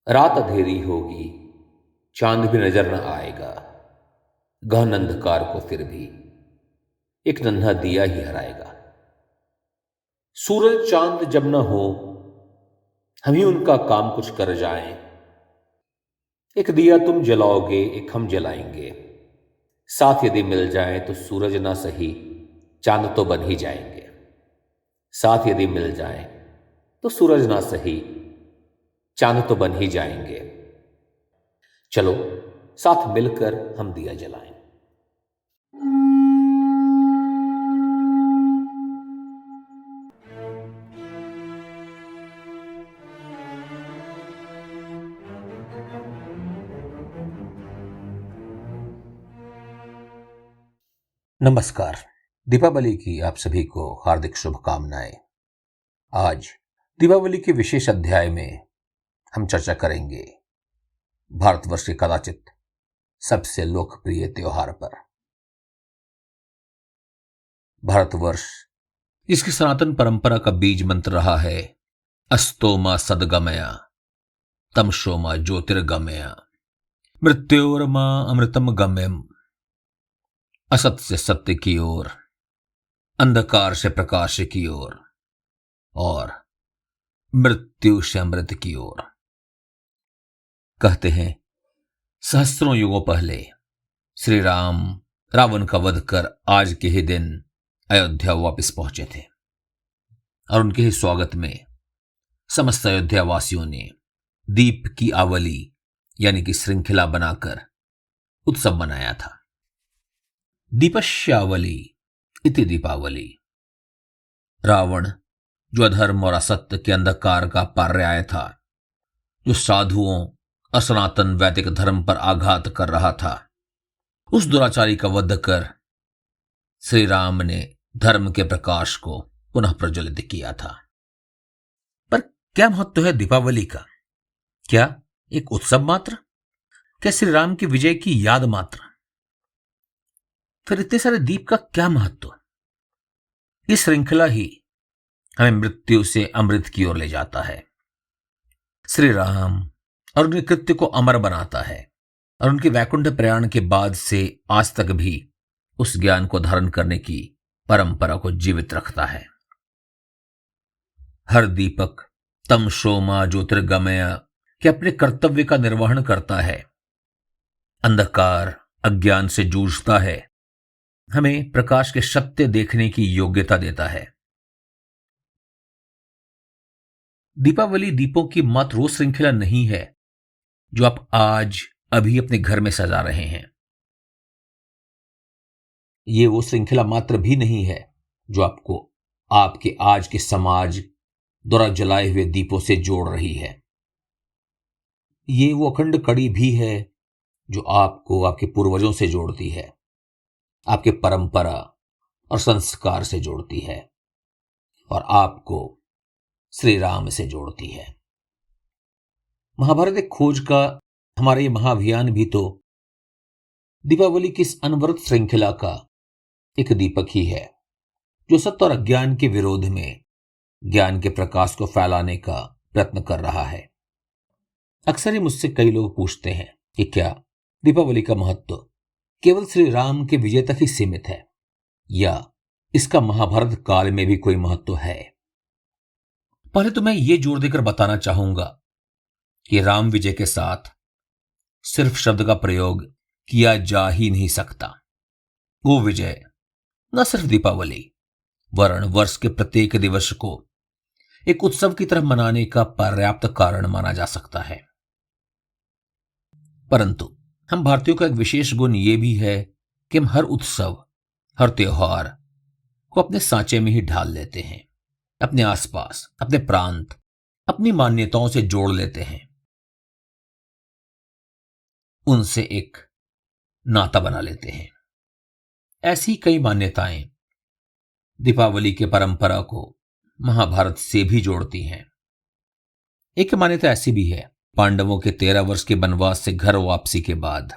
रात अंधेरी होगी, चांद भी नजर न आएगा। गहन अंधकार को फिर भी एक नन्हा दिया ही हराएगा। सूरज चांद जब न हो, हम ही उनका काम कुछ कर जाएं। एक दिया तुम जलाओगे, एक हम जलाएंगे। साथ यदि मिल जाए तो सूरज ना सही, चांद तो बन ही जाएंगे। साथ यदि मिल जाए तो सूरज ना सही, चांद तो बन ही जाएंगे। चलो साथ मिलकर हम दिया जलाएं। नमस्कार। दीपावली की आप सभी को हार्दिक शुभकामनाएं। आज दीपावली के विशेष अध्याय में हम चर्चा करेंगे भारतवर्ष के कदाचित सबसे लोकप्रिय त्योहार पर। भारतवर्ष इसकी सनातन परंपरा का बीज मंत्र रहा है, अस्तो मा सदगमया तमशो मा ज्योतिर्गमया मृत्योर्मा अमृतम गम्यम। असत से सत्य की ओर, अंधकार से प्रकाश की ओर और मृत्यु से अमृत की ओर। कहते हैं सहस्त्रों युगों पहले श्री राम रावण का वध कर आज के ही दिन अयोध्या वापस पहुंचे थे और उनके ही स्वागत में समस्त अयोध्या वासियों ने दीप की आवली यानी कि श्रृंखला बनाकर उत्सव मनाया था। दीपश्यावली इति दीपावली। रावण जो अधर्म और असत्य के अंधकार का पर्याय था, जो साधुओं और सनातन वैदिक धर्म पर आघात कर रहा था, उस दुराचारी का वध कर श्री राम ने धर्म के प्रकाश को पुनः प्रज्वलित किया था। पर क्या महत्व है दीपावली का? क्या एक उत्सव मात्र? क्या श्री राम की विजय की याद मात्र? फिर इतने सारे दीप का क्या महत्व? इस श्रृंखला ही हमें मृत्यु से अमृत की ओर ले जाता है। श्री राम और उनके कृत्य को अमर बनाता है और उनके वैकुंठ प्रयाण के बाद से आज तक भी उस ज्ञान को धारण करने की परंपरा को जीवित रखता है। हर दीपक तमशो मा ज्योतिर्गमय के अपने कर्तव्य का निर्वहन करता है, अंधकार अज्ञान से जूझता है, हमें प्रकाश के सत्य देखने की योग्यता देता है। दीपावली दीपों की मात्र वो श्रृंखला नहीं है जो आप आज अभी अपने घर में सजा रहे हैं। ये वो श्रृंखला मात्र भी नहीं है जो आपको आपके आज के समाज द्वारा जलाए हुए दीपों से जोड़ रही है। ये वो अखंड कड़ी भी है जो आपको आपके पूर्वजों से जोड़ती है, आपके परंपरा और संस्कार से जोड़ती है और आपको श्री राम से जोड़ती है। महाभारत एक खोज का हमारा ये महाअभियान भी तो दीपावली की इस अनवरत श्रृंखला का एक दीपक ही है, जो सत्य और अज्ञान के विरोध में ज्ञान के प्रकाश को फैलाने का प्रयत्न कर रहा है। अक्सर ही मुझसे कई लोग पूछते हैं कि क्या दीपावली का महत्व केवल श्री राम के विजय तक ही सीमित है या इसका महाभारत काल में भी कोई महत्व है। पहले तो मैं ये जोर देकर बताना चाहूंगा कि राम विजय के साथ सिर्फ शब्द का प्रयोग किया जा ही नहीं सकता। वो विजय न सिर्फ दीपावली वरण वर्ष के प्रत्येक दिवस को एक उत्सव की तरह मनाने का पर्याप्त कारण माना जा सकता है, परंतु हम भारतीयों का एक विशेष गुण यह भी है कि हम हर उत्सव हर त्योहार को अपने सांचे में ही ढाल लेते हैं, अपने आसपास अपने प्रांत अपनी मान्यताओं से जोड़ लेते हैं, उनसे एक नाता बना लेते हैं। ऐसी कई मान्यताएं दीपावली के परंपरा को महाभारत से भी जोड़ती हैं। एक मान्यता ऐसी भी है, पांडवों के 13 वर्ष के वनवास से घर वापसी के बाद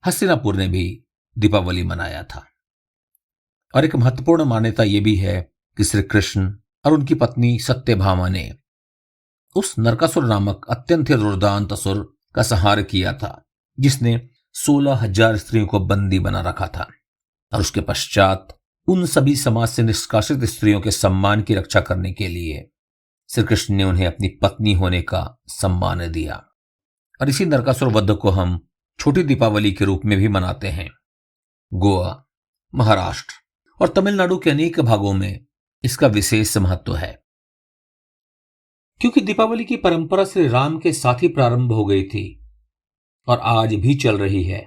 हस्तिनापुर ने भी दीपावली मनाया था। और एक महत्वपूर्ण मान्यता यह भी है कि श्री कृष्ण और उनकी पत्नी सत्यभामा ने उस नरकासुर नामक अत्यंत ही दुर्दांत असुर का संहार किया था, जिसने 16,000 स्त्रियों को बंदी बना रखा था। और उसके पश्चात उन सभी समाज से निष्कासित स्त्रियों के सम्मान की रक्षा करने के लिए श्री कृष्ण ने उन्हें अपनी पत्नी होने का सम्मान दिया। और इसी नरकासुर वध को हम छोटी दीपावली के रूप में भी मनाते हैं। गोवा, महाराष्ट्र और तमिलनाडु के अनेक भागों में इसका विशेष महत्व है, क्योंकि दीपावली की परंपरा श्री राम के साथ ही प्रारंभ हो गई थी और आज भी चल रही है।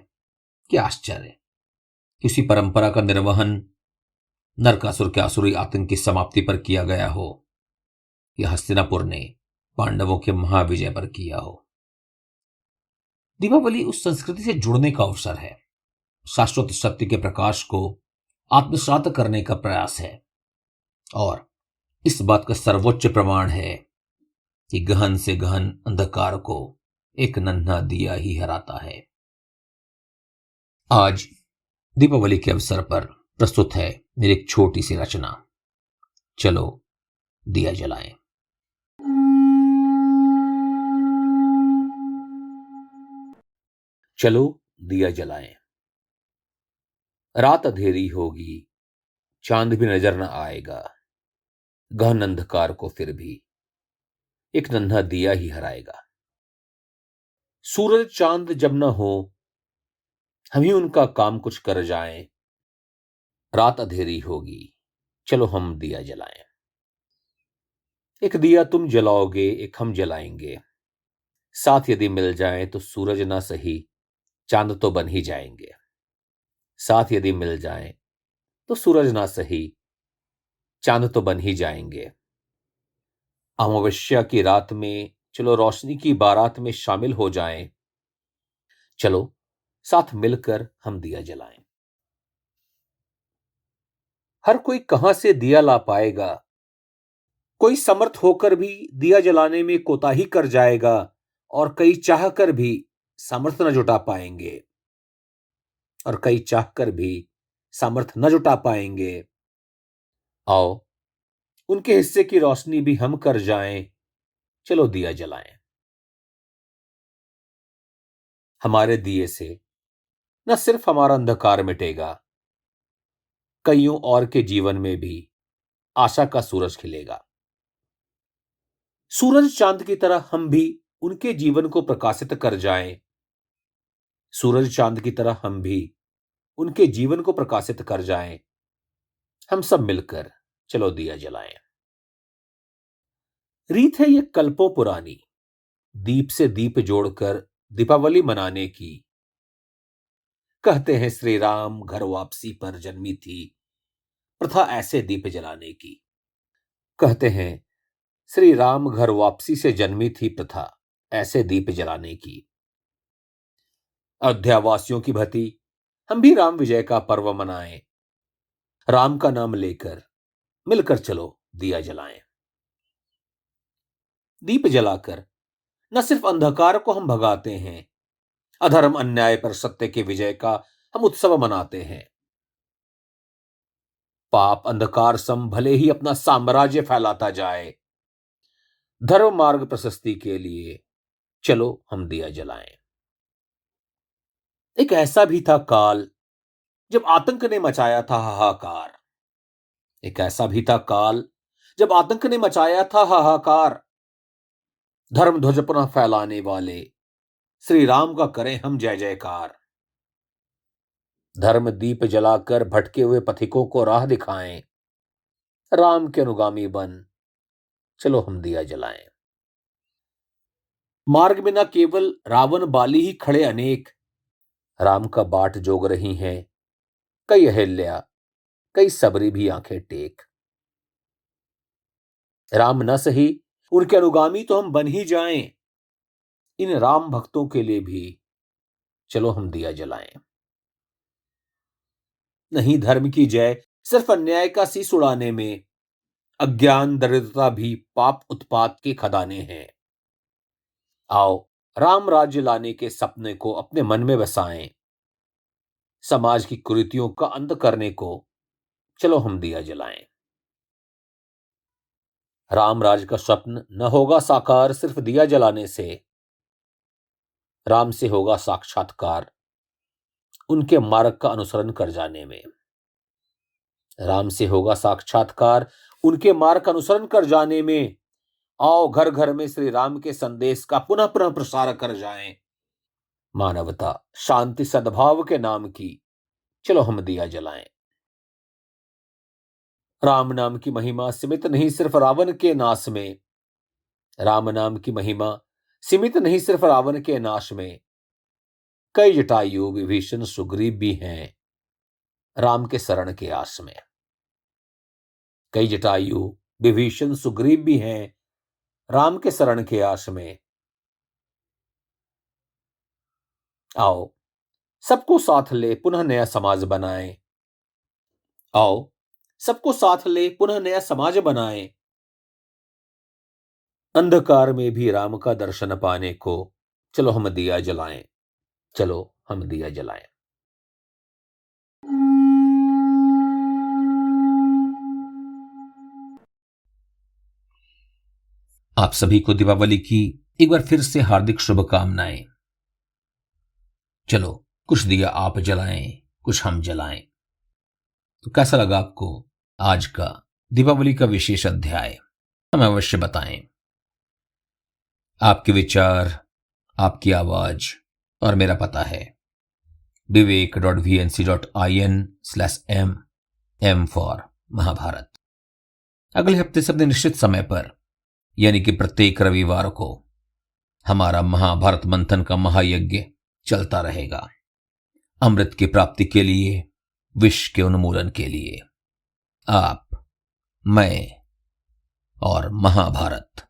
क्या आश्चर्य! उसी परंपरा का निर्वहन नरकासुर के आसुरी आतंक की समाप्ति पर किया गया हो या हस्तिनापुर ने पांडवों के महाविजय पर किया हो। दीपावली उस संस्कृति से जुड़ने का अवसर है, शाश्वत सत्य के प्रकाश को आत्मसात करने का प्रयास है, और इस बात का सर्वोच्च प्रमाण है कि गहन से गहन अंधकार को एक नन्हा दिया ही हराता है। आज दीपावली के अवसर पर प्रस्तुत है मेरी एक छोटी सी रचना, चलो दिया जलाएं। चलो दिया जलाएं। रात अंधेरी होगी, चांद भी नजर न आएगा, गहन अंधकार को फिर भी एक नन्हा दिया ही हराएगा। सूरज चांद जब न हो, हम ही उनका काम कुछ कर जाएं। रात अंधेरी होगी, चलो हम दिया जलाएं। एक दिया तुम जलाओगे, एक हम जलाएंगे, साथ यदि मिल जाए तो सूरज ना सही, चांद तो बन ही जाएंगे। साथ यदि मिल जाए तो सूरज ना सही, चांद तो बन ही जाएंगे। अमावस्या की रात में चलो रोशनी की बारात में शामिल हो जाएं। चलो साथ मिलकर हम दिया जलाएं। हर कोई कहां से दिया ला पाएगा, कोई समर्थ होकर भी दिया जलाने में कोताही कर जाएगा, और कई चाहकर भी सामर्थ्य न जुटा पाएंगे, और कई चाहकर भी सामर्थ्य न जुटा पाएंगे। आओ उनके हिस्से की रोशनी भी हम कर जाएं, चलो दिया जलाएं। हमारे दिए से न सिर्फ हमारा अंधकार मिटेगा, कईयों और के जीवन में भी आशा का सूरज खिलेगा। सूरज चांद की तरह हम भी उनके जीवन को प्रकाशित कर जाएं। सूरज चांद की तरह हम भी उनके जीवन को प्रकाशित कर जाएं। हम सब मिलकर चलो दिया जलाएं। रीत है ये कल्पों पुरानी, दीप से दीप जोड़कर दीपावली मनाने की। कहते हैं श्री राम घर वापसी पर जन्मी थी प्रथा ऐसे दीप जलाने की। कहते हैं श्री राम घर वापसी से जन्मी थी प्रथा ऐसे दीप जलाने की। अयोध्यावासियों की भती हम भी राम विजय का पर्व मनाएं। राम का नाम लेकर मिलकर चलो दिया जलाएं। दीप जलाकर न सिर्फ अंधकार को हम भगाते हैं, अधर्म अन्याय पर सत्य के विजय का हम उत्सव मनाते हैं। पाप अंधकार सम भले ही अपना साम्राज्य फैलाता जाए, धर्म मार्ग प्रशस्ति के लिए चलो हम दिया जलाएं। एक ऐसा भी था काल जब आतंक ने मचाया था हाहाकार। एक ऐसा भी था काल जब आतंक ने मचाया था हाहाकार। धर्म ध्वज पुनः फैलाने वाले श्री राम का करें हम जय जयकार। धर्म दीप जलाकर भटके हुए पथिकों को राह दिखाएं। राम के अनुगामी बन चलो हम दिया जलाएं। मार्ग में न केवल रावण बाली ही खड़े अनेक, राम का बाट जोग रही हैं कई अहिल्या, कई सबरी भी आंखें टेक। राम न सही उनके अनुगामी तो हम बन ही जाएं। इन राम भक्तों के लिए भी चलो हम दिया जलाएं। नहीं धर्म की जय सिर्फ अन्याय का शीश उड़ाने में, अज्ञान दरिद्रता भी पाप उत्पात के खदाने हैं। आओ राम राज्य लाने के सपने को अपने मन में बसाएं। समाज की कुरीतियों का अंत करने को चलो हम दिया जलाएं। रामराज का स्वप्न न होगा साकार सिर्फ दिया जलाने से, राम से होगा साक्षात्कार उनके मार्ग का अनुसरण कर जाने में। राम से होगा साक्षात्कार उनके मार्ग का अनुसरण कर जाने में। आओ घर घर में श्री राम के संदेश का पुनः पुनः प्रसार कर जाएं। मानवता, शांति, सद्भाव के नाम की चलो हम दिया जलाएं। राम नाम की महिमा सीमित नहीं सिर्फ रावण के नाश में। राम नाम की महिमा सीमित नहीं सिर्फ रावण के नाश में। कई जटायु विभीषण सुग्रीव भी हैं राम के शरण के आस में। कई जटायु विभीषण सुग्रीव भी हैं राम के शरण के आस में। आओ सबको साथ ले पुनः नया समाज बनाएं। आओ सबको साथ ले पुनः नया समाज बनाएं। अंधकार में भी राम का दर्शन पाने को चलो हम दिया जलाएं। चलो हम दिया जलाएं। आप सभी को दीपावली की एक बार फिर से हार्दिक शुभकामनाएं। चलो कुछ दिया आप जलाएं, कुछ हम जलाएं। तो कैसा लगा आपको आज का दीपावली का विशेष अध्याय? हमें अवश्य बताएं। आपके विचार, आपकी आवाज और मेरा पता है vivek.vnc.in/m, M फॉर महाभारत। अगले हफ्ते से अपने निश्चित समय पर यानी कि प्रत्येक रविवार को हमारा महाभारत मंथन का महायज्ञ चलता रहेगा, अमृत की प्राप्ति के लिए, विष के उन्मूलन के लिए। आप, मैं और महाभारत